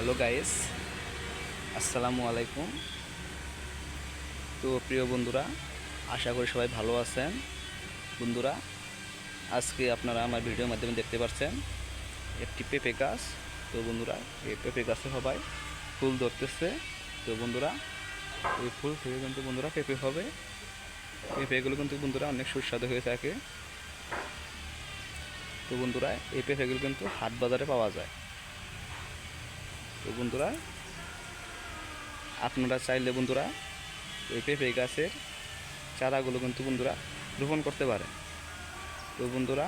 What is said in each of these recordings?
Hello guys, আসসালামু আলাইকুম। তো প্রিয় বন্ধুরা, আশা করি সবাই ভালো আছেন। বন্ধুরা, আজকে আপনারা আমার ভিডিওর মাধ্যমে দেখতে পাচ্ছেন একটি পেঁপে গাছ। তো বন্ধুরা, এই পেঁপে গাছে সবাই ফুল ধরতেছে। তো বন্ধুরা, এই ফুল থেকে কিন্তু বন্ধুরা পেঁপে হবে। পেঁপেগুলো কিন্তু বন্ধুরা অনেক সুস্বাদু হয়ে থাকে। তো বন্ধুরা, এই পেঁপেগুলো কিন্তু হাট বাজারে পাওয়া যায়। তো বন্ধুরা, আপনারা চাইলে বন্ধুরা এই পেঁপে গাছের চারাগুলো কিন্তু বন্ধুরা রোপণ করতে পারে। তো বন্ধুরা,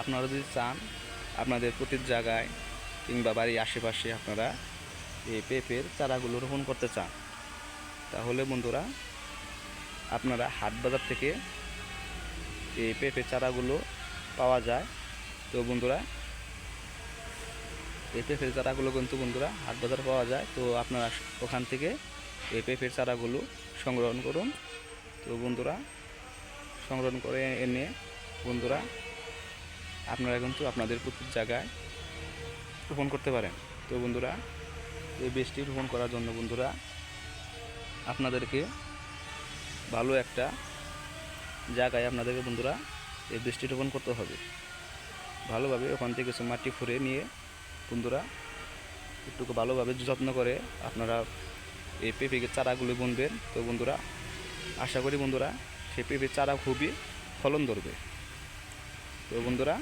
আপনারা যদি চান আপনাদের প্রতি জায়গায় কিংবা বাড়ির আশেপাশে আপনারা এই পেঁপের চারাগুলো রোপণ করতে চান, তাহলে বন্ধুরা আপনারা হাট বাজার থেকে এই পেঁপের চারাগুলো পাওয়া যায়। তো বন্ধুরা, এই পেঁপের চারাগুলো কিন্তু বন্ধুরা হাট বাজার পাওয়া যায়। তো আপনারা ওখান থেকে এই পেঁপের চারাগুলো সংগ্রহণ করুন। তো বন্ধুরা, সংগ্রহণ করে এনে বন্ধুরা আপনারা কিন্তু আপনাদের প্রতি জায়গায় রোপণ করতে পারেন। তো বন্ধুরা, এই বীজটি রোপণ করার জন্য বন্ধুরা আপনাদেরকে ভালো একটা জায়গায় আপনাদেরকে বন্ধুরা এই বীজটি রোপণ করতে হবে। ভালোভাবে ওখান থেকে কিছু মাটি খুঁড়ে নিয়ে বন্ধুরা একটু ভালোভাবে যত্ন করে আপনারা এই পেঁপে চারাগুলো বুনবেন। তো বন্ধুরা, আশা করি বন্ধুরা সেই পেঁপের চারা খুবই ফলন ধরবে। তো বন্ধুরা,